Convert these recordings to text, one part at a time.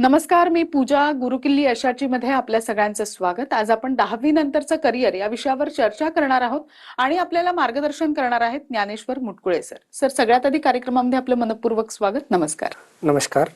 नमस्कार, मी पूजा. गुरुकिल्ली यशाची मध्ये आपल्या सगळ्यांचं स्वागत. आज आपण 10वी नंतरचं करिअर या विषयावर चर्चा करणार आहोत आणि आपल्याला मार्गदर्शन करणार आहेत ज्ञानेश्वर मुटकुळे सर. सगळ्यात आधी कार्यक्रमामध्ये आपलं मनपूर्वक स्वागत. नमस्कार. नमस्कार.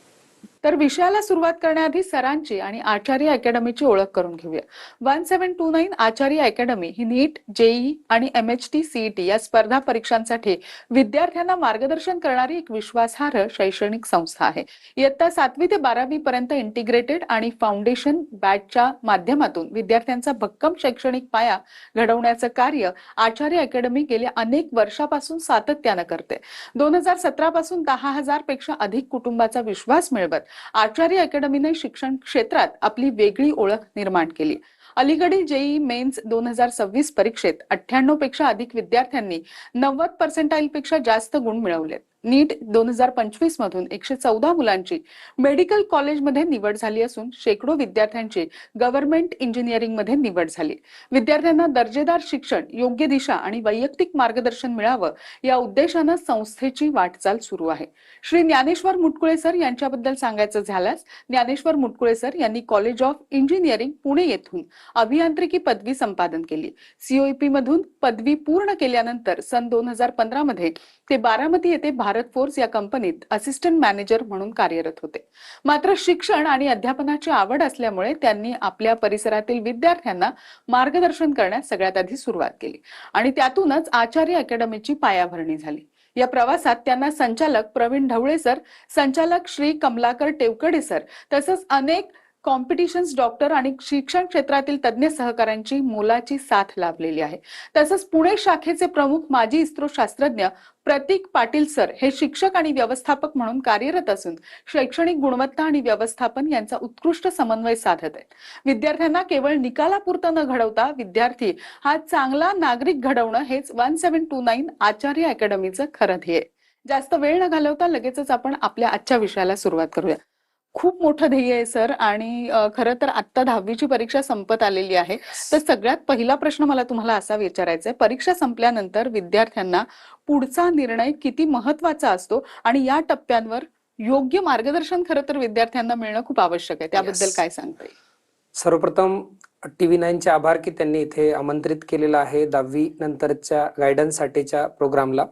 तर विषयाला सुरुवात करण्याआधी सरांची आणि आचार्य अकॅडमीची ओळख करून घेऊया. 1729 आचार्य अकॅडमी ही नीट, जेई आणि MHT CET या स्पर्धा परीक्षांसाठी विद्यार्थ्यांना मार्गदर्शन करणारी एक विश्वासार्ह शैक्षणिक संस्था आहे. इयत्ता 7वी ते 12वी पर्यंत इंटिग्रेटेड आणि फाउंडेशन बॅचच्या माध्यमातून विद्यार्थ्यांचा भक्कम शैक्षणिक पाया घडवण्याचं कार्य आचार्य अकॅडमी गेल्या अनेक वर्षापासून सातत्यानं करते. 2017 पासून 10,000 पेक्षा अधिक कुटुंबाचा विश्वास मिळवत आचार्य अकॅडमीने शिक्षण क्षेत्रात आपली वेगळी ओळख निर्माण केली. अलीकडील जेईई मेन्स 2026 परीक्षेत 98 पेक्षा अधिक विद्यार्थ्यांनी 90% पेक्षा जास्त गुण मिळवलेत. नीट 2025 मधून 114 मुलांची मेडिकल कॉलेजमध्ये निवड झाली असून शेकडो विद्यार्थ्यांची गव्हर्नमेंट इंजिनिअरिंग मध्ये निवड झाली. विद्यार्थ्यांना दर्जेदार शिक्षण, योग्य दिशा आणि वैयक्तिक मार्गदर्शन मिळावं या उद्देशानं संस्थेची वाटचाल सुरू आहे. श्री ज्ञानेश्वर मुटकुळे सर यांच्याबद्दल सांगायचं झाल्यास, ज्ञानेश्वर मुटकुळे सर यांनी कॉलेज ऑफ इंजिनिअरिंग पुणे येथून अभियांत्रिकी पदवी संपादन केली. COEP मधून पदवी पूर्ण केल्यानंतर सन 2015 मध्ये ते बारामती येथे भारत फोर्स या कंपनीत असिस्टंट मॅनेजर म्हणून कार्यरत होते. मात्र शिक्षण आणि अध्यापनाची आवड असल्यामुळे त्यांनी आपल्या परिसरातील विद्यार्थ्यांना मार्गदर्शन करण्यास सगळ्यात आधी सुरुवात केली आणि त्यातूनच आचार्य अकॅडमीची पायाभरणी झाली. या प्रवासात त्यांना संचालक प्रवीण ढवळे सर, संचालक श्री कमलाकर टेवकडे सर तसंच अनेक कॉम्पिटिशन्स डॉक्टर आणि शिक्षण क्षेत्रातील तज्ञ सहकाऱ्यांची मोलाची साथ लाभलेली आहे. तसंच पुणे शाखेचे प्रमुख माजी इस्रो शास्त्रज्ञ प्रतीक पाटील सर हे शिक्षक आणि व्यवस्थापक म्हणून कार्यरत असून शैक्षणिक गुणवत्ता आणि व्यवस्थापन यांचा उत्कृष्ट समन्वय साधत आहेत. विद्यार्थ्यांना केवळ निकालापुरतं न घडवता विद्यार्थी हा चांगला नागरिक घडवणं हेच 1729 आचार्य अकॅडमीचं खरं ध्येय. जास्त वेळ न घालवता लगेचच आपण आपल्या आजच्या विषयाला सुरुवात करूया. खूप मोठं ध्येय आहे सर आणि खरं तर आता 10वीची परीक्षा संपत आलेली आहे. तर सगळ्यात पहिला प्रश्न मला तुम्हाला असा विचारायचा आहे, परीक्षा संपल्यानंतर विद्यार्थ्यांना पुढचा निर्णय किती महत्वाचा असतो आणि या टप्प्यांवर योग्य मार्गदर्शन खरं तर विद्यार्थ्यांना मिळणं खूप आवश्यक आहे. त्याबद्दल काय सांगता येईल? सर्वप्रथम TV9चे आभार की त्यांनी इथे आमंत्रित केलेलं आहे 10वी नंतरच्या गायडन्स साठीच्या प्रोग्रामला.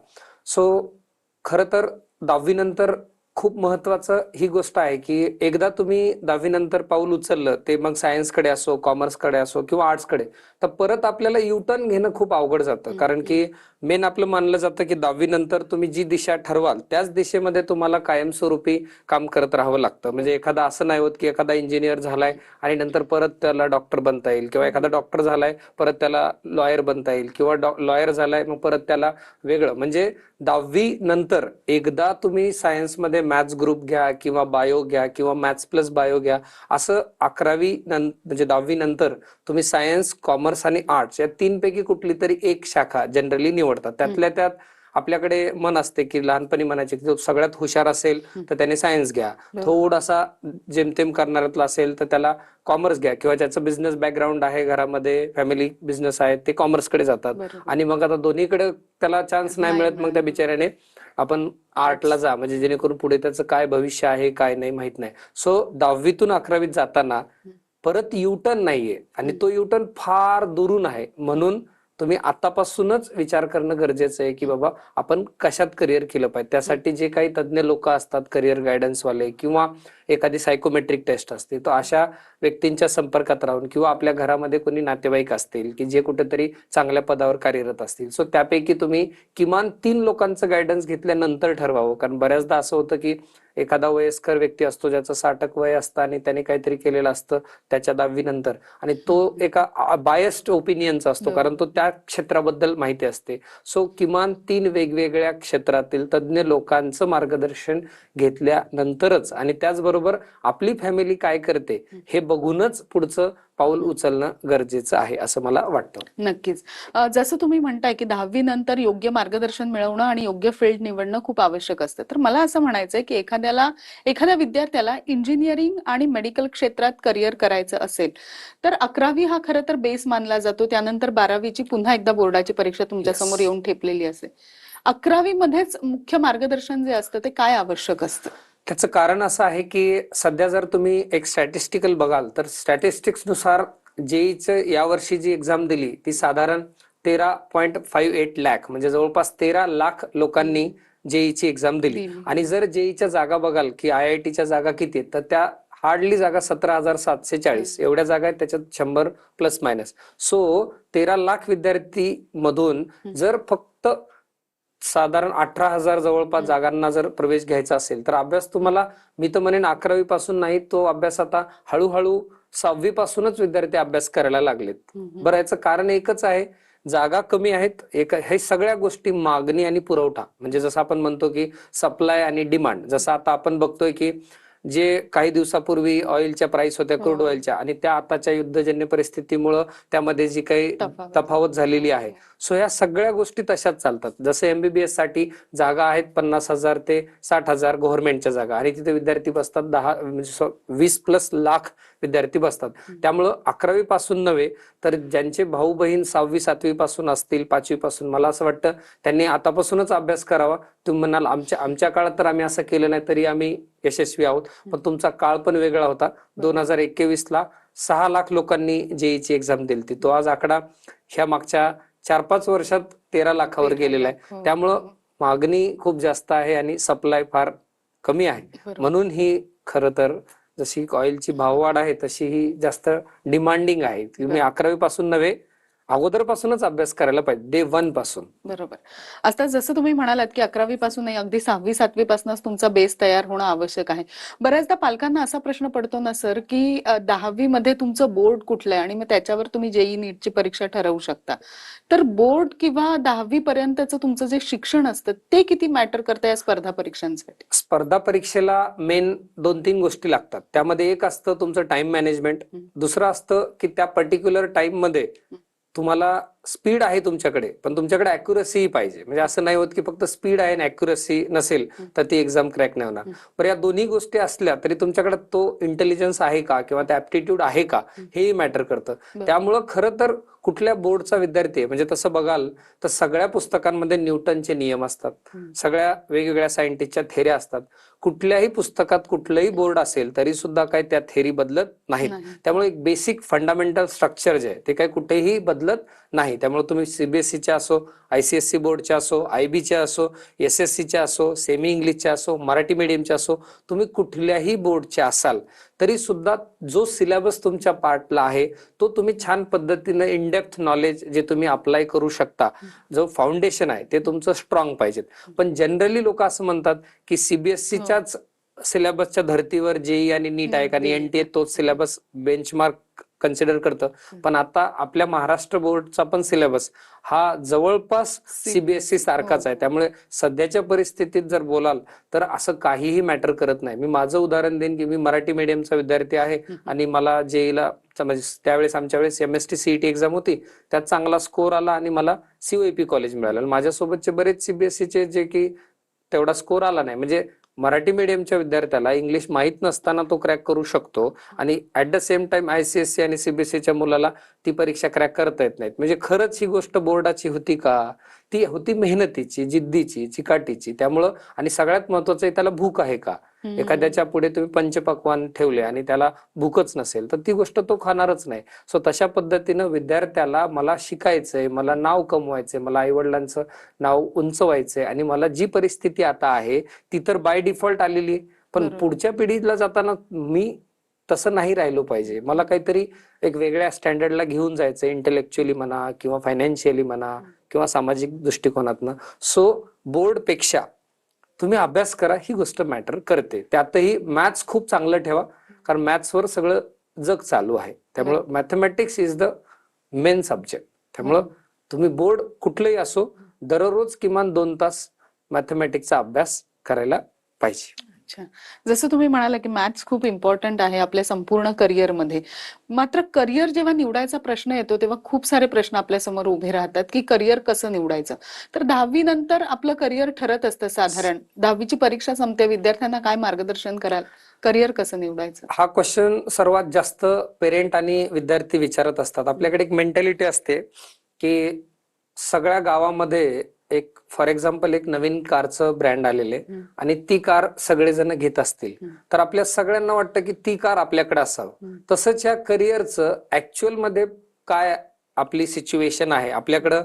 खरं तर 10वी नंतर खूप महत्वाचं ही गोष्ट आहे की एकदा तुम्ही 10वी नंतर पाऊल उचललं, ते मग सायन्सकडे असो, कॉमर्सकडे असो किंवा आर्ट्सकडे, तर परत आपल्याला युटर्न घेणं खूप अवघड जातं. कारण की मेन आपलं मानलं जातं की 10वी नंतर तुम्ही जी दिशा ठरवाल त्याच दिशेमध्ये तुम्हाला कायमस्वरूपी काम करत राहावं लागतं. म्हणजे एखादा असं नाही होत की एखादा इंजिनियर झालाय आणि नंतर परत त्याला डॉक्टर बनता येईल, किंवा एखादा डॉक्टर झालाय परत त्याला लॉयर बनता येईल, किंवा लॉयर झालाय मग परत त्याला वेगळं. म्हणजे 10वी नंतर एकदा तुम्ही सायन्समध्ये मॅथ्स ग्रुप घ्या किंवा बायो घ्या किंवा मॅथ्स प्लस बायो घ्या, असं 11वी म्हणजे 10वी नंतर तुम्ही सायन्स, कॉमर्स आणि आर्ट्स या तीनपैकी कुठली तरी एक शाखा जनरली निवडतात. त्यातल्या त्यात आपल्याकडे मन असते की लहानपणी म्हणायचे की जो सगळ्यात हुशार असेल तर त्याने सायन्स घ्या, थोडासा जेमतेम करणाऱ्यातला असेल तर त्याला कॉमर्स घ्या, किंवा ज्याचं बिझनेस बॅकग्राऊंड आहे, घरामध्ये फॅमिली बिझनेस आहे, ते कॉमर्सकडे जातात. आणि मग आता दोन्हीकडे त्याला चान्स नाही मिळत, मग त्या बिचाऱ्याने आपण आर्टला जा, म्हणजे जेणेकरून पुढे त्याचं काय भविष्य आहे काय नाही माहित नाही. 10वीतून 11वीत जाताना परत युटर्न नाहीये आणि तो युटर्न फार दुरून आहे. म्हणून तुम्ही आतापासूनच विचार करणं गरजेचं आहे की बाबा आपण कशात करिअर केलं पाहिजे. त्यासाठी जे काही तज्ञ लोक असतात, करिअर गायडन्स वाले, किंवा एखादी सायकोमेट्रिक टेस्ट असते, तर अशा व्यक्तींच्या संपर्कात राहून, किंवा आपल्या घरामध्ये कोणी नातेवाईक असतील की जे कुठेतरी चांगल्या पदावर कार्यरत असतील, त्यापैकी तुम्ही किमान 3 लोकांचं गायडन्स घेतल्यानंतर ठरवावं. कारण बऱ्याचदा असं होतं की एखादा वयस्कर व्यक्ती असतो ज्याचं 60 वय असतं आणि त्याने काहीतरी केलेलं असतं त्याच्या 10वी नंतर, आणि तो एका बायस्ड ओपिनियनचा असतो कारण तो त्या क्षेत्राबद्दल माहिती असते. किमान 3 वेगवेगळ्या क्षेत्रातील तज्ञ लोकांचं मार्गदर्शन घेतल्यानंतरच आणि त्याचबरोबर आपली फॅमिली काय करते हे बघूनच पुढचं पाऊल उचलणं गरजेचं आहे असं मला वाटतं. नक्कीच. जसं तुम्ही म्हणताय की 10वी नंतर योग्य मार्गदर्शन मिळवणं आणि योग्य फील्ड निवडणं खूप आवश्यक असतं, तर मला असं म्हणायचंय की एखाद्या विद्यार्थ्याला इंजिनिअरिंग आणि मेडिकल क्षेत्रात करिअर करायचं असेल तर 11वी हा खरं तर बेस मानला जातो. त्यानंतर 12वीची पुन्हा एकदा बोर्डाची परीक्षा तुमच्या समोर येऊन ठेपलेली असेल. 11वी मध्येच मुख्य मार्गदर्शन जे असतं ते काय आवश्यक असतं? त्याचं कारण असं आहे की सध्या जर तुम्ही एक स्टॅटिस्टिकल बघाल तर स्टॅटिस्टिक्स नुसार जेईचं यावर्षी जी एक्झाम दिली ती साधारण 13.58 लाख म्हणजे जवळपास 13 लाख लोकांनी जेईची एक्झाम दिली. आणि जर जेईच्या जागा बघाल की IITच्या जागा किती आहेत, तर त्या हार्डली जागा 17,740 एवढ्या जागा आहेत, त्याच्यात 100 प्लस मायनस. सो 13 लाख विद्यार्थी मधून जर फक्त साधारण 18,000 जवळपास जागांना जर प्रवेश घ्यायचा असेल तर अभ्यास तुम्हाला, मी तर म्हणेन 11वी पासून नाही, तो अभ्यास आता हळूहळू 6वी पासूनच विद्यार्थी अभ्यास करायला लागलेत. बरं, याचं कारण एकच आहे, जागा कमी आहेत. हे सगळ्या गोष्टी मागणी आणि पुरवठा, म्हणजे जसं आपण म्हणतो की सप्लाय आणि डिमांड. जसं आता आपण बघतोय की जे काही दिवसापूर्वी ऑइलच्या प्राइस होत्या, क्रूड ऑइलच्या, आणि त्या आताच्या युद्धजन्य परिस्थितीमुळं त्यामध्ये जी काही तफावत झालेली आहे, सो या सगळ्या गोष्टी तशाच चालतात. जसं MBBS साठी जागा आहेत 50,000 ते 60,000 गव्हर्नमेंटच्या जागा, आणि तिथे विद्यार्थी बसतात 10 म्हणजे 20+ लाख विद्यार्थी बसतात. त्यामुळं 11वी पासून नव्हे तर ज्यांचे भाऊ बहीण 6वी 7वी पासून असतील, 5वी पासून, मला असं वाटतं त्यांनी आतापासूनच अभ्यास करावा. तुम्ही म्हणाल आमच्या काळात तर आम्ही असं केलं नाही तरी आम्ही यशस्वी आहोत, पण तुमचा काळ पण वेगळा होता. 2021ला 6 लाख लोकांनी जेईची एक्झाम दिली. तो आज आकडा ह्या मागच्या 4-5 वर्षात 13 लाखावर गेलेला आहे. त्यामुळं मागणी खूप जास्त आहे आणि सप्लाय फार कमी आहे. म्हणून ही खरं तर जशी ऑइलची भाववाढ आहे तशी ही जास्त डिमांडिंग आहे. तुम्ही 11वी पासून नव्हे, अगोदरपासूनच अभ्यास करायला पाहिजे, डे 1 पासून. बरोबर. आता जसं तुम्ही म्हणालात की 11वी पासून नाही, अगदी 6वी 7वी पासूनच तुमचा बेस तयार होणं आवश्यक आहे. बऱ्याचदा पालकांना असा प्रश्न पडतो ना सर की 10वी मध्ये तुमचं बोर्ड कुठलं आहे आणि मग त्याच्यावर तुम्ही जेई नीटची परीक्षा ठरवू शकता. तर बोर्ड किंवा 10वी पर्यंतचं तुमचं जे शिक्षण असतं ते किती मॅटर करतं या स्पर्धा परीक्षांसाठी? स्पर्धा परीक्षेला मेन 2-3 गोष्टी लागतात. त्यामध्ये एक असतं तुमचं टाइम मॅनेजमेंट, दुसरं असतं की त्या पर्टिक्युलर टाइम मध्ये तुम्हाला स्पीड आहे तुमच्याकडे, पण तुमच्याकडे अॅक्युरसी पाहिजे. म्हणजे असं नाही होत की फक्त स्पीड आहे आणि अॅक्युरसी नसेल तर ती एक्झाम क्रॅक नाही होणार. पण या दोन्ही गोष्टी असल्या तरी तुमच्याकडे तो इंटेलिजन्स आहे का किंवा ते ऍप्टिट्यूड आहे का, हेही मॅटर करतं. त्यामुळं खरं तर कुठल्या बोर्डचा विद्यार्थी आहे, म्हणजे तसं बघाल तर सगळ्या पुस्तकांमध्ये न्यूटनचे नियम असतात, सगळ्या वेगवेगळ्या सायंटिस्टच्या थेऱ्या असतात. कुठल्याही पुस्तकात कुठलंही बोर्ड असेल तरी सुद्धा काही त्या थेरी बदलत नाहीत. त्यामुळे एक बेसिक फंडामेंटल स्ट्रक्चर जे आहे ते काही कुठेही बदलत नाही. त्यामुळे तुम्ही CBSEच्या असो, ICSE बोर्डच्या असो, IB असो, SSCच्या असो, सेमी इंग्लिशच्या असो, मराठी मीडियमच्या असो, तुम्ही कुठल्याही बोर्डच्या असाल तरी सुद्धा जो सिलेबस तुमच्या पार्टला आहे तो तुम्ही छान पद्धतीनं इन डेप्थ नॉलेज जे तुम्ही अप्लाय करू शकता, जो फाउंडेशन आहे ते तुमचं स्ट्रॉंग पाहिजे. पण जनरली लोक असं म्हणतात की CBSEच्याच सिलेबसच्या धर्तीवर जेई आणि नीट आहे आणि NTA तोच सिलेबस बेंचमार्क कन्सिडर करतं. पण आता आपल्या महाराष्ट्र बोर्डचा पण सिलेबस हा जवळपास CBSE सारखाच आहे. त्यामुळे सध्याच्या परिस्थितीत जर बोलाल तर असं काहीही मॅटर करत नाही. मी माझं उदाहरण देईन की मी मराठी मीडियमचा विद्यार्थी आहे आणि मला जेईला म्हणजे त्यावेळेस आमच्या वेळेस MST CET एक्झाम होती, त्यात चांगला स्कोर आला आणि मला COEP कॉलेज मिळालं. माझ्यासोबतचे बरेच CBSEचे जे की तेवढा स्कोर आला नाही, म्हणजे मराठी मीडियमच्या विद्यार्थ्याला इंग्लिश माहित नसताना तो क्रॅक करू शकतो आणि at the same time ICSE आणि CBSEच्या मुलाला ती परीक्षा क्रॅक करता येत नाहीत. म्हणजे खरंच ही गोष्ट बोर्डाची होती का? ती होती मेहनतीची, जिद्दीची, चिकाटीची. त्यामुळं, आणि सगळ्यात महत्वाचं आहे, त्याला भूक आहे का? एखाद्याच्या पुढे तुम्ही पंचपक्वान्न ठेवले आणि त्याला भूकच नसेल तर ती गोष्ट तो खाणारच नाही. सो तशा पद्धतीनं विद्यार्थ्याला मला शिकायचंय, मला नाव कमवायचंय, मला आईवडिलांचं नाव उंचवायचंय आणि मला जी परिस्थिती आता आहे ती तर बाय डिफॉल्ट आलेली, पण पुढच्या पिढीला जाताना मी तसं नाही राहिलो पाहिजे. मला काहीतरी एक वेगळ्या स्टँडर्डला घेऊन जायचं, इंटेलेक्च्युअली म्हणा किंवा फायनान्शियली म्हणा किंवा सामाजिक दृष्टिकोनातनं. सो बोर्ड पेक्षा तुम्ही अभ्यास करा, ही गोष्ट मॅटर करते. त्यातही मॅथ्स खूप चांगलं ठेवा, कारण मॅथ्सवर सगळं जग चालू आहे. त्यामुळं mathematics is the main subject. त्यामुळं तुम्ही बोर्ड कुठलंही असो, दररोज किमान 2 तास मॅथमॅटिक्सचा अभ्यास करायला पाहिजे. अच्छा, जसं तुम्ही म्हणाला की मॅथ्स खूप इम्पॉर्टंट आहे आपल्या संपूर्ण करिअरमध्ये. मात्र करिअर जेव्हा निवडायचा प्रश्न येतो तेव्हा खूप सारे प्रश्न आपल्या समोर उभे राहतात की करिअर कसं निवडायचं. तर 10वी नंतर आपलं करिअर ठरत असतं साधारण. 10वीची परीक्षा संपते, विद्यार्थ्यांना काय मार्गदर्शन कराल? करिअर कसं निवडायचं? हा क्वेश्चन सर्वात जास्त पेरेंट आणि विद्यार्थी विचारत असतात. आपल्याकडे एक मेंटॅलिटी असते की सगळ्या गावामध्ये एक फॉर एक्झाम्पल एक नवीन कारचं ब्रँड आलेले आणि ती कार सगळेजण घेत असतील तर आपल्या सगळ्यांना वाटतं की ती कार आपल्याकडे असावं. तसंच या करिअरचं ऍक्च्युअल मध्ये काय आपली सिच्युएशन आहे, आपल्याकडं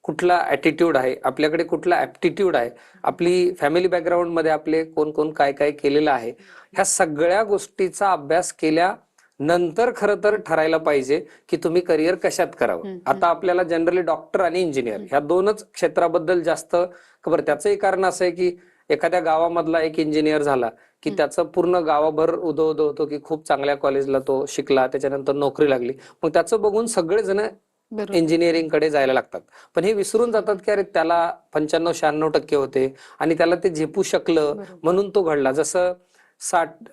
कुठला ऍटिट्यूड आहे, आपल्याकडे कुठला ऍप्टिट्यूड आहे, आपली फॅमिली बॅकग्राऊंड मध्ये आपले कोण कोण काय काय केलेलं आहे, ह्या सगळ्या गोष्टीचा अभ्यास केल्यानंतर खरं तर ठरायला पाहिजे की तुम्ही करिअर कशात करावं. आता आपल्याला जनरली डॉक्टर आणि इंजिनियर ह्या दोनच क्षेत्राबद्दल जास्त खबर. त्याचंही कारण असं आहे की एखाद्या गावामधला एक इंजिनियर झाला की त्याचं पूर्ण गावाभर उदो उदो होतो की खूप चांगल्या कॉलेजला तो शिकला, त्याच्यानंतर नोकरी लागली, मग त्याचं बघून सगळेजण इंजिनिअरिंग कडे जायला लागतात. पण हे विसरून जातात की अरे त्याला 95-96% होते आणि त्याला ते झेपू शकलं म्हणून तो घडला. जसं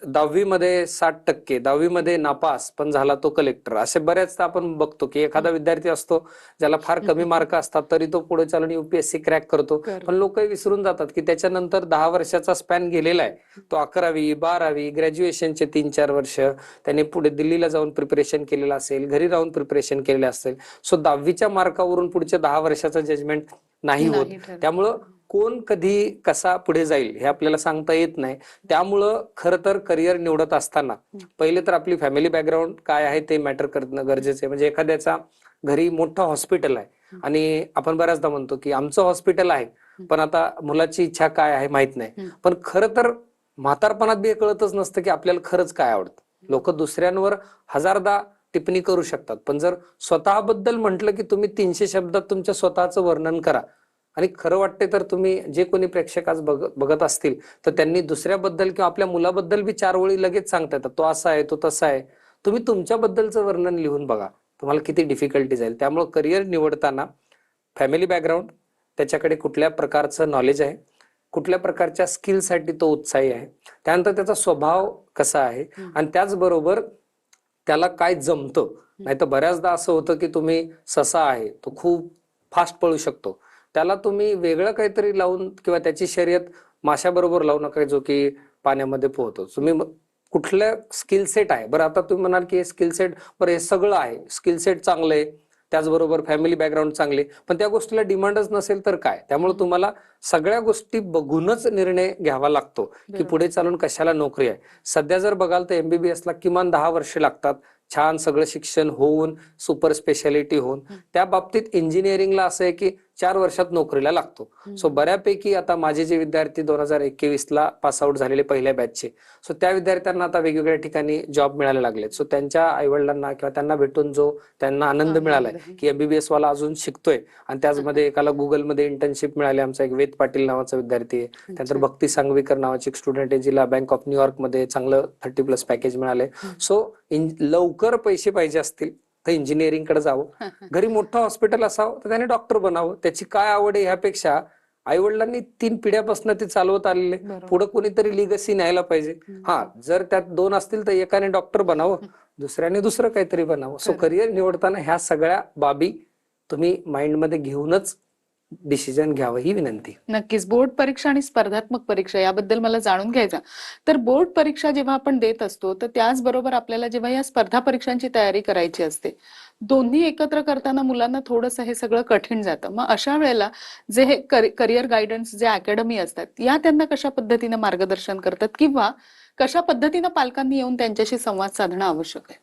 10वी मध्ये 60%, 10वी मध्ये नापास पण झाला तो कलेक्टर. असे बऱ्याचदा आपण बघतो की एखादा विद्यार्थी असतो ज्याला फार कमी मार्क असतात तरी तो पुढे चालून UPSC क्रॅक करतो. पण लोक विसरून जातात की त्याच्यानंतर 10 वर्षाचा स्पॅन गेलेला आहे. तो 11वी 12वी ग्रॅज्युएशनचे 3-4 वर्ष त्याने पुढे दिल्लीला जाऊन प्रिपरेशन केलेलं असेल, घरी राहून प्रिपरेशन केलेलं असेल. सो 10वीच्या मार्कावरून पुढच्या 10 वर्षाचं जजमेंट नाही होत. त्यामुळं कोण कधी कसा पुढे जाईल हे आपल्याला सांगता येत नाही. त्यामुळं खरं तर करिअर निवडत असताना पहिले तर आपली फॅमिली बॅकग्राऊंड काय आहे ते मॅटर करणं गरजेचं आहे. म्हणजे एखाद्याचा घरी मोठं हॉस्पिटल आहे आणि आपण बऱ्याचदा म्हणतो की आमचं हॉस्पिटल आहे पण आता मुलाची इच्छा काय आहे माहित नाही. पण खरं तर म्हातारपणात बी हे कळतच नसतं की आपल्याला खरंच काय आवडतं. लोक दुसऱ्यांवर हजारदा टिप्पणी करू शकतात पण जर स्वतःबद्दल म्हटलं की तुम्ही 300 शब्दात तुमच्या स्वतःचं वर्णन करा आणि खरं वाटते तर तुम्ही जे कोणी प्रेक्षक आज बघत असतील तर त्यांनी दुसऱ्याबद्दल किंवा आपल्या मुलाबद्दल बी 4 ओळी लगेच सांगता येतात. तो असा आहे, तो तसा आहे. तुम्ही तुमच्याबद्दलचं वर्णन लिहून बघा, तुम्हाला किती डिफिकल्टी जाईल. त्यामुळे करिअर निवडताना फॅमिली बॅकग्राऊंड, त्याच्याकडे कुठल्या प्रकारचं नॉलेज आहे, कुठल्या प्रकारच्या स्किलसाठी तो उत्साही आहे, त्यानंतर त्याचा स्वभाव कसा आहे आणि त्याचबरोबर त्याला काय जमतं. नाही तर बऱ्याचदा असं होतं की तुम्ही ससा आहे, तो खूप फास्ट पळू शकतो, त्याला तुम्ही वेगळं काहीतरी लावून किंवा त्याची शर्यत माशाबरोबर लावू नका जो की पाण्यामध्ये पोहतो. तुम्ही कुठलं स्किल सेट आहे. बरं आता तुम्ही म्हणाल की स्किल सेट, बरं हे सगळं आहे, स्किल सेट चांगलं आहे, त्याचबरोबर फॅमिली बॅकग्राऊंड चांगले, पण त्या गोष्टीला डिमांडच नसेल तर काय. त्यामुळे तुम्हाला सगळ्या गोष्टी बघूनच निर्णय घ्यावा लागतो की पुढे चालून कशाला नोकरी आहे. सध्या जर बघाल तर MBBS ला किमान 10 वर्ष लागतात, छान सगळं शिक्षण होऊन सुपर स्पेशालिटी होऊन. त्या बाबतीत इंजिनिअरिंगला असं आहे की 4 वर्षात नोकरीला लागतो. सो बऱ्यापैकी आता माझे जे विद्यार्थी 2021 ला पास आउट झालेले पहिल्या बॅचचे, सो त्या विद्यार्थ्यांना आता वेगवेगळ्या ठिकाणी जॉब मिळायला लागलेत. सो त्यांच्या आईवडिलांना किंवा त्यांना भेटून जो त्यांना आनंद मिळालाय की MBBS वाला अजून शिकतोय आणि त्याचमध्ये एकाला गुगलमध्ये इंटर्नशिप मिळाली. आमचा एक वेद पाटील नावाचा विद्यार्थी आहे, त्यानंतर भक्ती सांगवीकर नावाची एक स्टुडंट आहे जिला बँक ऑफ न्यूयॉर्क मध्ये चांगलं 30+ पॅकेज मिळालंय. सो लवकर पैसे पाहिजे असतील तर इंजिनिअरिंग कडे जावं. घरी मोठं हॉस्पिटल असावं तर त्याने डॉक्टर बनावं. त्याची काय आवड आहे ह्यापेक्षा आई वडिलांनी 3 पिढ्यापासून ते चालवत आलेले, पुढे कोणीतरी लिगसी न्यायला पाहिजे. हा, जर त्यात 2 असतील तर एकाने डॉक्टर बनावं, दुसऱ्याने दुसरं काहीतरी बनावं. सो करिअर निवडताना ह्या सगळ्या बाबी तुम्ही माइंडमध्ये घेऊनच डिसिजन घ्यावं ही विनंती. नक्कीच. बोर्ड परीक्षा आणि स्पर्धात्मक परीक्षा याबद्दल मला जाणून घ्यायचं. तर बोर्ड परीक्षा जेव्हा आपण देत असतो तर त्याचबरोबर आपल्याला जेव्हा या स्पर्धा परीक्षांची तयारी करायची असते, दोन्ही एकत्र करताना मुलांना थोडंसं हे सगळं कठीण जातं. मग अशा वेळेला जे हे करिअर गायडन्स जे अकॅडमी असतात या त्यांना कशा पद्धतीने मार्गदर्शन करतात किंवा कशा पद्धतीने पालकांनी येऊन त्यांच्याशी संवाद साधणं आवश्यक आहे?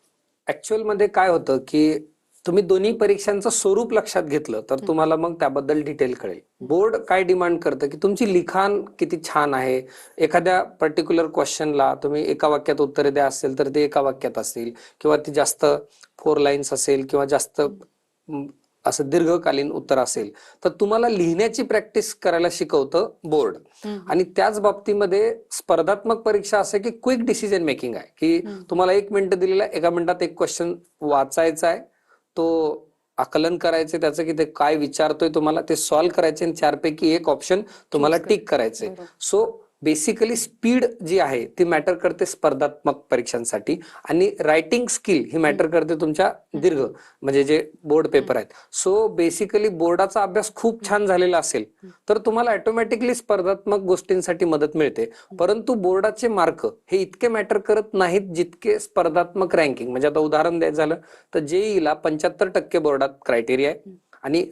ऍक्च्युअल मध्ये काय होतं की तुम्ही दोन्ही परीक्षांचं स्वरूप लक्षात घेतलं तर तुम्हाला मग त्याबद्दल डिटेल कळेल. बोर्ड काय डिमांड करतं की तुमची लिखाण किती छान आहे. एखाद्या पर्टिक्युलर क्वेश्चनला तुम्ही एका वाक्यात उत्तरे द्या असेल तर ते एका वाक्यात असेल किंवा ती जास्त 4 लाईन्स असेल किंवा जास्त असं दीर्घकालीन उत्तर असेल तर तुम्हाला लिहिण्याची प्रॅक्टिस करायला शिकवतं बोर्ड. आणि त्याच बाबतीमध्ये स्पर्धात्मक परीक्षा असं की क्विक डिसिजन मेकिंग आहे की तुम्हाला 1 मिनिट दिलेला, 1 मिनिटात एक क्वेश्चन वाचायचा आहे, तो आकलन करायचे त्याचं की ते काय विचारतोय तुम्हाला, ते सॉल्व्ह करायचे आणि 4 पैकी 1 ऑप्शन तुम्हाला टिक करायचे. सो बेसिकली स्पीड जी आहे ती मॅटर करते स्पर्धात्मक परीक्षांसाठी आणि रायटिंग स्किल ही मॅटर करते तुमच्या दीर्घ म्हणजे जे बोर्ड पेपर आहेत. सो बेसिकली बोर्डाचा अभ्यास खूप छान झालेला असेल तर तुम्हाला ऑटोमॅटिकली स्पर्धात्मक गोष्टींसाठी मदत मिळते. परंतु बोर्डाचे मार्क हे इतके मॅटर करत नाहीत जितके स्पर्धात्मक रँकिंग. म्हणजे आता उदाहरण द्यायचं झालं तर JEE ला 75% बोर्डात क्रायटेरिया आहे आणि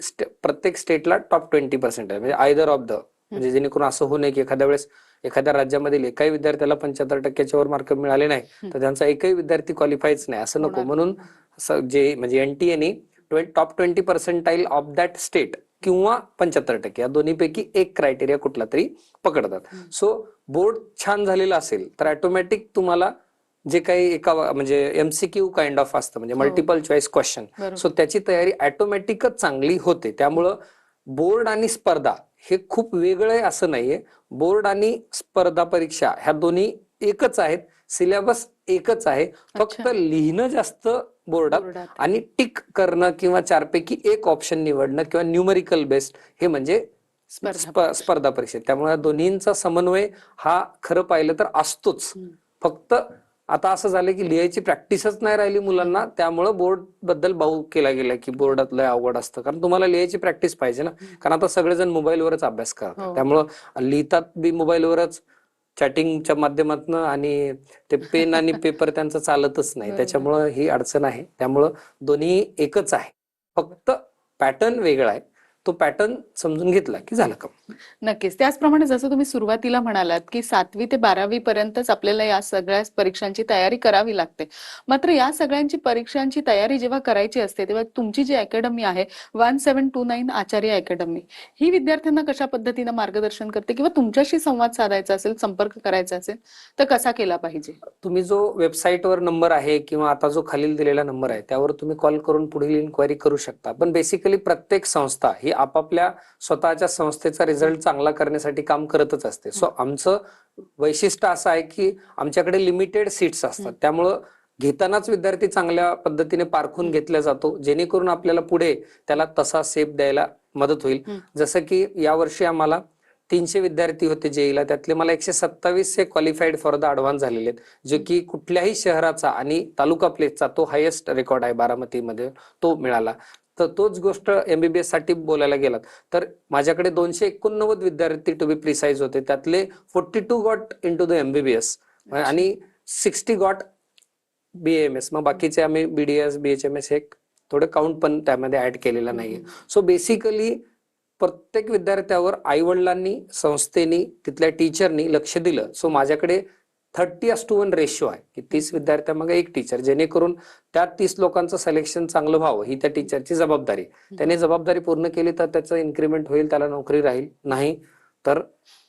प्रत्येक स्टेटला टॉप 20% आहे, म्हणजे आयदर ऑफ द, म्हणजे जेणेकरून असं होऊ नये की एखाद्या वेळेस एखाद्या राज्यामधील एकाही विद्यार्थ्याला 75%च्या वर मार्क मिळाले नाही तर त्यांचा एकही विद्यार्थी क्वालिफायच नाही असं नको. म्हणून जे म्हणजे एनटीएने टॉप 20% ऑफ दॅट स्टेट किंवा 75% या दोन्हीपैकी एक क्रायटेरिया कुठला तरी पकडतात. सो बोर्ड छान झालेला असेल तर ऑटोमॅटिक तुम्हाला जे काही एका म्हणजे एमसीक्यू काइंड ऑफ असतं, म्हणजे मल्टिपल चॉईस क्वेश्चन, सो त्याची तयारी ऑटोमॅटिकच चांगली होते. त्यामुळं बोर्ड आणि स्पर्धा हे खूप वेगळं आहे असं नाहीये. बोर्ड आणि स्पर्धा परीक्षा ह्या दोन्ही एकच आहेत, सिलेबस एकच आहे, फक्त लिहिणं जास्त बोर्डात आणि टिक करणं किंवा चारपैकी एक ऑप्शन निवडणं किंवा न्यूमरिकल बेस्ड हे म्हणजे स्पर्धा परीक्षा. त्यामुळे दोन्हींचा समन्वय हा खरं पाहिलं तर असतोच. फक्त आता असं झालं की लिहायची प्रॅक्टिसच नाही राहिली मुलांना, त्यामुळं बोर्ड बद्दल बाऊ केला गेला की बोर्डातलं अवघड असतं. कारण तुम्हाला लिहायची प्रॅक्टिस पाहिजे ना, कारण आता सगळेजण मोबाईलवरच अभ्यास करतात, त्यामुळं लिहितात बी मोबाईलवरच, चॅटिंगच्या माध्यमातून, आणि ते पेन आणि पेपर त्यांचं चालतच नाही. त्याच्यामुळं ही अडचण आहे. त्यामुळं दोन्ही एकच आहे, फक्त पॅटर्न वेगळा आहे. तो पॅटर्न समजून घेतला की झालं काम. नक्कीच. त्याचप्रमाणे जसं तुम्ही सुरुवातीला म्हणालात की 7वी ते 12वी पर्यंतच आपल्याला या सगळ्या परीक्षांची तयारी करावी लागते. मात्र या सगळ्यांची परीक्षांची तयारी जेव्हा करायची असते तेव्हा तुमची जी अकॅडमी आहे 1729 आचार्य अकॅडमी, ही विद्यार्थ्यांना कशा पद्धतीने मार्गदर्शन करते किंवा तुमच्याशी संवाद साधायचा असेल, संपर्क करायचा असेल तर कसा केला पाहिजे? तुम्ही जो वेबसाईटवर नंबर आहे किंवा आता जो खालील दिलेला नंबर आहे त्यावर तुम्ही कॉल करून पुढील इन्क्वायरी करू शकता. पण बेसिकली प्रत्येक संस्था ही आपापल्या स्वतःच्या संस्थेचा रिझल्ट चांगला करण्यासाठी काम करतच असते. सो आमचं वैशिष्ट्य असं आहे की आमच्याकडे लिमिटेड सीट्स असतात, त्यामुळं घेतानाच विद्यार्थी चांगल्या पद्धतीने पारखून घेतला जातो, जेणेकरून आपल्याला पुढे त्याला तसा सेप द्यायला मदत होईल. जसं की यावर्षी आम्हाला 300 विद्यार्थी होते जेईला, त्यातले मला 127 हे क्वालिफाईड फॉर द ऍडव्हान्स झालेले आहेत, जे की कुठल्याही शहराचा आणि तालुका प्लेसचा तो हायेस्ट रेकॉर्ड आहे बारामतीमध्ये तो मिळाला. तर तोच गोष्ट एमबीबीएस साठी बोलायला गेलात तर माझ्याकडे 289 विद्यार्थी टू बी प्रिसाइज होते, त्यातले 42 got into the MBBS आणि 60 गॉट बीएमएस. मग बाकीचे आम्ही बीडीएस बीएचएमएस हे थोडे काउंट पण त्यामध्ये ऍड केलेला नाहीये. सो बेसिकली प्रत्येक विद्यार्थ्यावर आई वडिलांनी, संस्थेनी, तिथल्या टीचरनी लक्ष दिलं. सो माझ्याकडे 30:1 रेशिओ आहे की 30 विद्यार्थ्यामागे एक टीचर, जेणेकरून त्या 30 लोकांचं सिलेक्शन चांगलं व्हावं ही त्या टीचरची जबाबदारी. त्याने जबाबदारी पूर्ण केली तर त्याचं इन्क्रीमेंट होईल, त्याला नोकरी राहील, नाही तर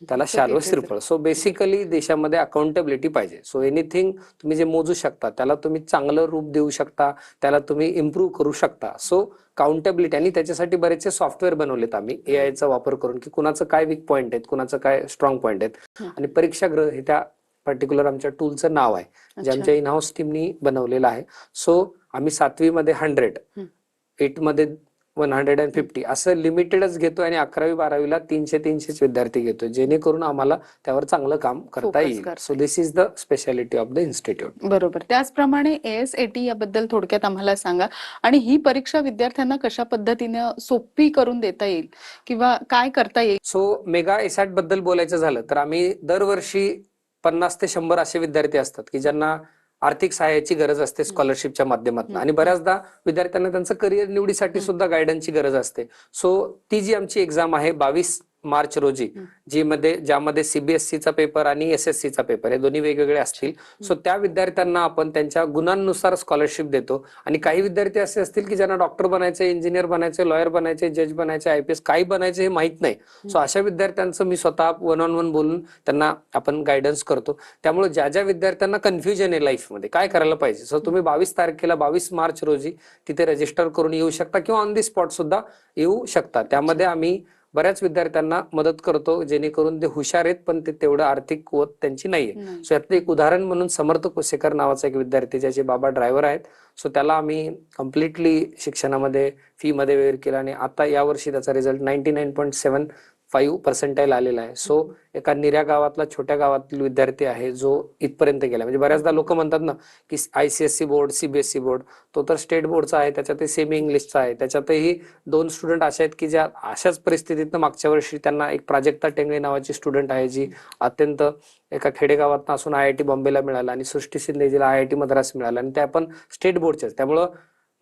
त्याला शाल श्रीफळ. सो बेसिकली देशामध्ये अकाउंटेबिलिटी पाहिजे. सो एनिथिंग तुम्ही जे मोजू शकता त्याला तुम्ही चांगलं रूप देऊ शकता, त्याला तुम्ही इम्प्रूव्ह करू शकता. सो काउंटेबिलिटी, आणि त्याच्यासाठी बरेचसे सॉफ्टवेअर बनवलेत आम्ही एआयचा वापर करून की कुणाचं काय वीक पॉईंट आहेत, कुणाचं काय स्ट्रॉंग पॉईंट आहेत. आणि परीक्षागृह हे त्या पर्टिक्युलर आमच्या टूलचं नाव आहे जे आमच्या इन हाऊस टीमनी बनवलेलं आहे. सो आम्ही 7वी मध्ये 100, 8 मध्ये 150 असं लिमिटेडच घेतो आणि 11वी 12वीला 300 विद्यार्थी घेतो, जेणेकरून आम्हाला त्यावर चांगलं काम करता येईल. So this is the speciality of the institute. बरोबर. त्याचप्रमाणे एएसएटी याबद्दल थोडक्यात आम्हाला सांगा, आणि ही परीक्षा विद्यार्थ्यांना कशा पद्धतीने सोपी करून देता येईल किंवा काय करता येईल? सो मेगा एसॅट बद्दल बोलायचं झालं तर आम्ही दरवर्षी 50 ते 100 असे विद्यार्थी असतात की ज्यांना आर्थिक सहाय्याची गरज असते स्कॉलरशिपच्या माध्यमातून, आणि बऱ्याचदा विद्यार्थ्यांना त्यांचं करिअर निवडीसाठी सुद्धा गायडन्सची गरज असते. सो ती जी आमची एक्झाम आहे 22 मार्च रोजी, ज्यामध्ये सीबीएसईचा पेपर आणि एसएससीचा पेपर हे दोन्ही वेगवेगळे असतील. सो त्या विद्यार्थ्यांना आपण त्यांच्या गुणांनुसार स्कॉलरशिप देतो. आणि काही विद्यार्थी असे असतील की ज्यांना डॉक्टर बनायचे, इंजिनियर बनायचे, लॉयर बनायचे, जज बनायचे, आयपीएस काही बनायचे हे माहित नाही. सो अशा विद्यार्थ्यांचं मी स्वतः 1-on-1 बोलून त्यांना आपण गायडन्स करतो. त्यामुळे ज्या ज्या विद्यार्थ्यांना कन्फ्युजन आहे लाईफमध्ये काय करायला पाहिजे, सो तुम्ही 22 तारखेला 22 मार्च रोजी तिथे रजिस्टर करून येऊ शकता किंवा ऑन दी स्पॉट सुद्धा येऊ शकता. त्यामध्ये आम्ही बऱ्याच विद्यार्थ्यांना मदत करतो जेणेकरून ते हुशार आहेत पण ते तेवढं आर्थिक कुवत त्यांची नाहीये. सो यातलं एक उदाहरण म्हणून समर्थ कोसेकर नावाचा एक विद्यार्थी, ज्याचे बाबा ड्रायव्हर आहेत. सो त्याला आम्ही कम्प्लिटली शिक्षणामध्ये फी मध्ये वेअर केला आणि आता यावर्षी त्याचा रिझल्ट 99.75% आलेला आहे. सो एका निऱ्या गावातला, छोट्या गावातील विद्यार्थी आहे जो इथपर्यंत गेला. म्हणजे बऱ्याचदा लोक म्हणतात ना की आयसीएससी बोर्ड, सीबीएसई बोर्ड, तो तर स्टेट बोर्डचा आहे, त्याच्यातही सेमी इंग्लिशचा आहे. त्याच्यातही 2 स्टुडंट असे आहेत की ज्या अशाच परिस्थितीतनं मागच्या वर्षी त्यांना एक प्राजक्ता टेंगळे नावाची स्टुडंट आहे जी अत्यंत एका खेडेगावात असून IIT बॉम्बेला मिळाला, आणि सृष्टी शिंदे जिला IIT मद्रास मिळाला, आणि त्या पण स्टेट बोर्डच्याच. त्यामुळं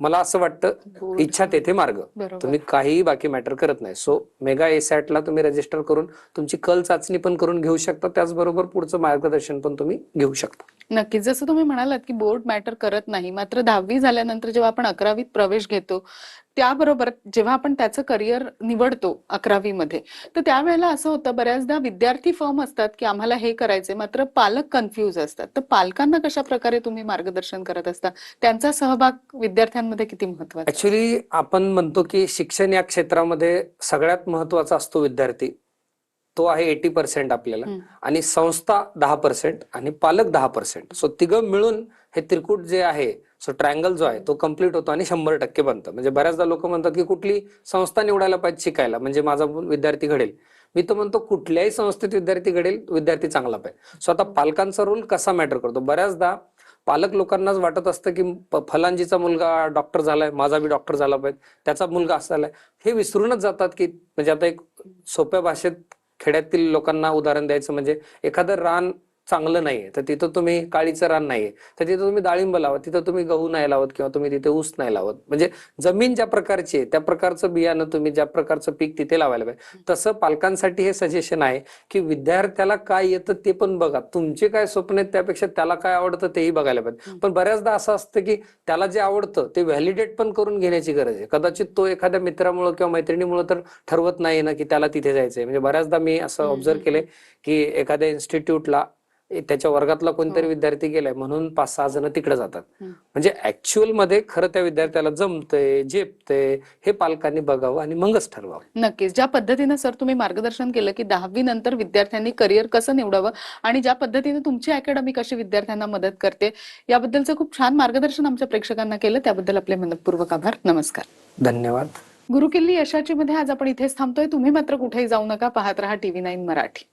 मला असं वाटतं बोर्ड. इच्छा तेथे मार्ग. बरोबर. तुम्ही काहीही बाकी मॅटर करत नाही. सो मेगा एसॅटला तुम्ही रजिस्टर करून तुमची कल चाचणी पण करून घेऊ शकता, त्याचबरोबर पुढचं मार्गदर्शन पण तुम्ही घेऊ शकता. नक्कीच. जसं तुम्ही म्हणालात की बोर्ड मॅटर करत नाही, मात्र 10वी झाल्यानंतर जेव्हा आपण 11वीत प्रवेश घेतो, त्याबरोबर जेव्हा आपण त्याचं करिअर निवडतो 11वी मध्ये, तर त्यावेळेला असं होतं बऱ्याचदा विद्यार्थी फर्म असतात की आम्हाला हे करायचंय, मात्र पालक कन्फ्यूज असतात. तर पालकांना कशा प्रकारे तुम्ही मार्गदर्शन करत असता? त्यांचा सहभाग विद्यार्थ्यांमध्ये किती महत्वाचा असतो? ऍक्च्युली आपण म्हणतो की शिक्षण या क्षेत्रामध्ये सगळ्यात महत्वाचा असतो विद्यार्थी. तो आहे 80% आपल्याला, हम्म. आणि संस्था 10% आणि पालक 10%. सो तिघं मिळून हे त्रिकूट जे आहे, सो ट्रायंगल जो आहे तो कम्प्लीट होतो आणि 100% बनतं. म्हणजे बऱ्याचदा लोक म्हणतात की कुठली संस्था निवडायला पाहिजे शिकायला म्हणजे माझा विद्यार्थी घडेल. मी तर म्हणतो कुठल्याही संस्थेत विद्यार्थी घडेल, विद्यार्थी चांगला पाहिजे. सो आता पालकांचा रोल कसा मॅटर करतो? बऱ्याचदा पालक लोकांनाच वाटत असतं की फलांजीचा मुलगा डॉक्टर झालाय, माझा बी डॉक्टर झाला पाहिजे, त्याचा मुलगा असा झालाय. हे विसरूनच जातात की म्हणजे आता एक सोप्या भाषेत खेड्यातील लोकांना उदाहरण द्यायचं म्हणजे एखादं रान चांगलं नाहीये तर तिथं तुम्ही काळीचं रान नाहीये तर तिथं तुम्ही डाळिंब लावत, तिथं तुम्ही गहू नाही लावत किंवा तुम्ही तिथे ऊस नाही लावत. म्हणजे जमीन ज्या प्रकारची आहे त्या प्रकारचं बियाणं तुम्ही ज्या प्रकारचं पीक तिथे लावायला पाहिजे. तसं पालकांसाठी हे सजेशन आहे की विद्यार्थ्याला काय येतं ते पण बघा, तुमचे काय स्वप्न आहेत त्यापेक्षा त्याला काय आवडतं तेही बघायला पाहिजे. पण बऱ्याचदा असं असतं की त्याला जे आवडतं ते व्हॅलिडेट पण करून घेण्याची गरज आहे. कदाचित तो एखाद्या मित्रामुळे किंवा मैत्रिणीमुळे तर ठरवत नाही ना की त्याला तिथे जायचंय. म्हणजे बऱ्याचदा मी असं ऑब्झर्व केलंय की एखाद्या इन्स्टिट्यूटला त्याच्या वर्गातला कोणतरी विद्यार्थी गेलाय म्हणून 5-6 जण तिकडे जातात. म्हणजे ऍक्च्युअल मध्ये खरं त्या विद्यार्थ्याला जमतंय, झेपतंय हे पालकांनी बघावं आणि मगच ठरवावं. नक्कीच. ज्या पद्धतीने सर तुम्ही मार्गदर्शन केलं की 10वी नंतर विद्यार्थ्यांनी करिअर कसं निवडावं आणि ज्या पद्धतीने तुमची अकॅडमी कशी विद्यार्थ्यांना मदत करते, याबद्दलचं खूप छान मार्गदर्शन आमच्या प्रेक्षकांना केलं. त्याबद्दल आपले मनःपूर्वक आभार. नमस्कार. धन्यवाद. गुरुकिल्ली यशाची मध्ये आज आपण इथेच थांबतोय. तुम्ही मात्र कुठेही जाऊ नका. पाहत रहा TV9 मराठी.